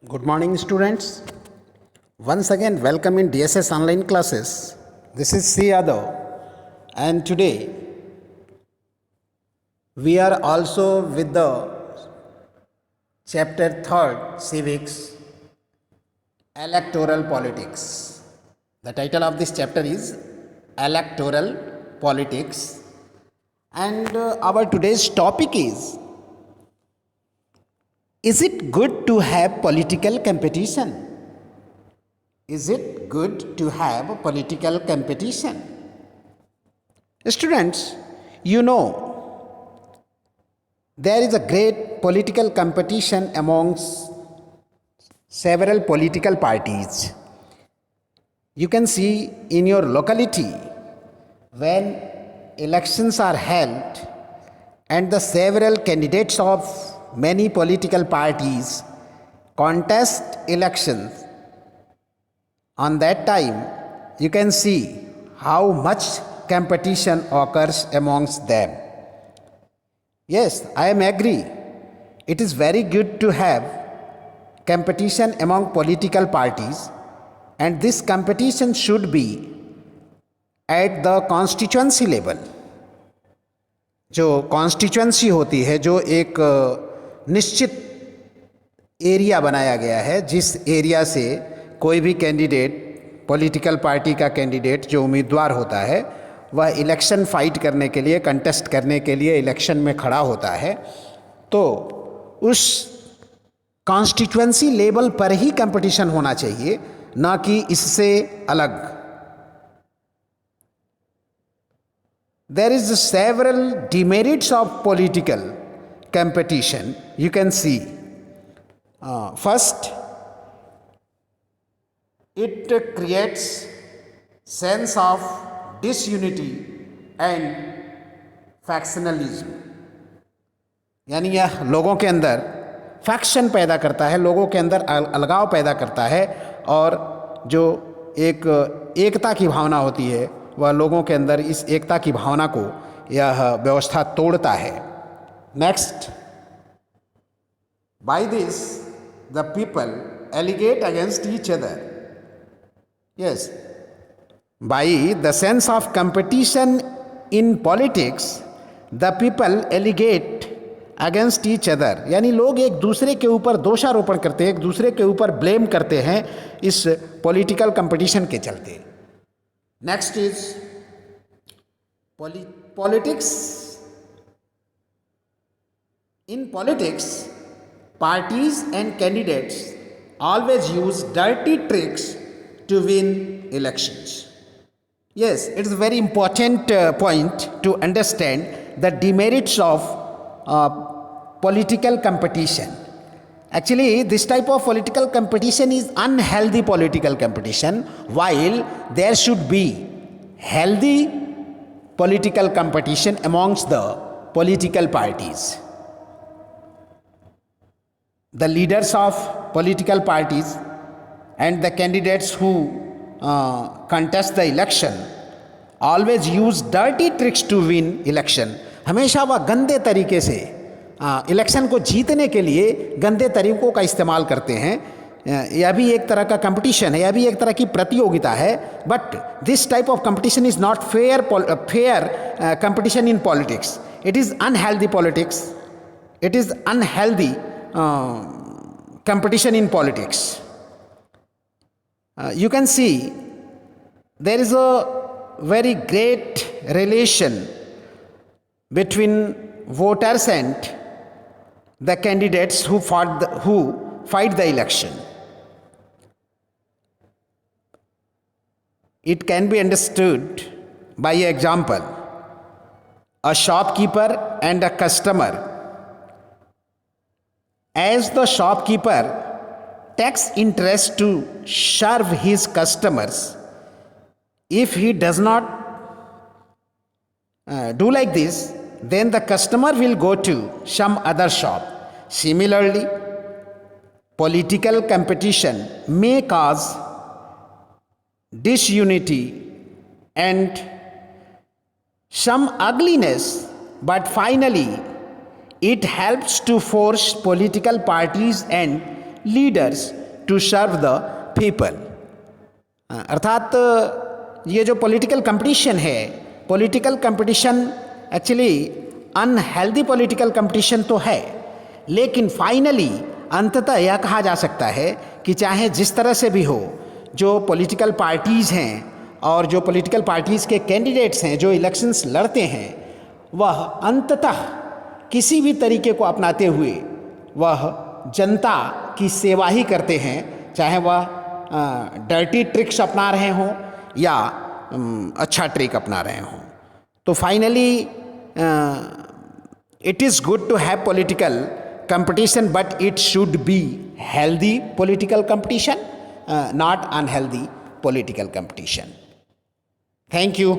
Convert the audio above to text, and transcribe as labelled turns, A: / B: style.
A: Good morning, students. Once again, welcome in DSS online classes. This is C. Yadav, and today we are also with the chapter 3rd, Civics, Electoral Politics. The title of this chapter is Electoral Politics, and our today's topic is it good to have political competition? Is it good to have political competition? Students, you know, there is a great political competition amongst several political parties. You can see in your locality when elections are held and the several candidates of many political parties contest elections. On that time, you can see how much competition occurs amongst them. Yes, I am agree. It is very good to have competition among political parties, and this competition should be at the constituency level. जो constituency होती है, जो एक निश्चित area बनाया गया है, जिस एरिया से कोई भी कैंडिडेट, पॉलिटिकल पार्टी का कैंडिडेट जो उम्मीदवार होता है वह इलेक्शन फाइट करने के लिए, कंटेस्ट करने के लिए इलेक्शन में खड़ा होता है, तो उस कॉन्स्टिट्यूएंसी लेवल पर ही कंपटीशन होना चाहिए, ना कि इससे अलग. There is several demerits of political competition. You can see. First, it creates sense of disunity and factionalism. यानी यह लोगों के अंदर फैक्शन पैदा करता है, लोगों के अंदर अलगाव पैदा करता है, और जो एक एकता की भावना होती है वह लोगों के अंदर इस एकता की भावना को यह व्यवस्था तोड़ता है. Next, by this the people allegate against each other. Yes, by the sense of competition in politics the people allegate against each other. यानी लोग एक दूसरे के ऊपर दोषारोपण करते हैं, एक दूसरे के ऊपर ब्लेम करते हैं इस पॉलिटिकल कंपटीशन के चलते. Next is politics. In politics, parties and candidates always use dirty tricks to win elections. Yes, it is a very important point to understand the demerits of political competition. Actually, this type of political competition is unhealthy political competition, while there should be healthy political competition amongst the political parties. The leaders of political parties and the candidates who contest the election always use dirty tricks to win election. हमेशा वह गंदे तरीके से election को जीतने के लिए गंदे तरीकों का इस्तेमाल करते हैं. यह भी एक तरह का कंपटीशन है, यह भी एक तरह की प्रतियोगिता है, but this type of competition is not fair competition in politics. It is unhealthy politics, it is unhealthy competition in politics. You can see there is a very great relation between voters and the candidates who fight the election. It can be understood by an example. A shopkeeper and a customer. As the shopkeeper takes interest to serve his customers, if he does not do like this, then the customer will go to some other shop. Similarly, political competition may cause disunity and some ugliness, but finally it helps to force political parties and leaders to serve the people. अर्थात ये जो political competition है, political competition actually unhealthy political competition तो है, लेकिन finally अंततः यह कहा जा सकता है कि चाहे जिस तरह से भी हो, जो पॉलिटिकल पार्टीज़ हैं और जो पॉलिटिकल पार्टीज़ के कैंडिडेट्स हैं जो इलेक्शंस लड़ते हैं, वह अंततः किसी भी तरीके को अपनाते हुए वह जनता की सेवा ही करते हैं, चाहे वह डर्टी ट्रिक्स अपना रहे हों या अच्छा ट्रिक अपना रहे हों। तो finally it is good to have political competition, but it should be healthy political competition, not unhealthy political competition. Thank you.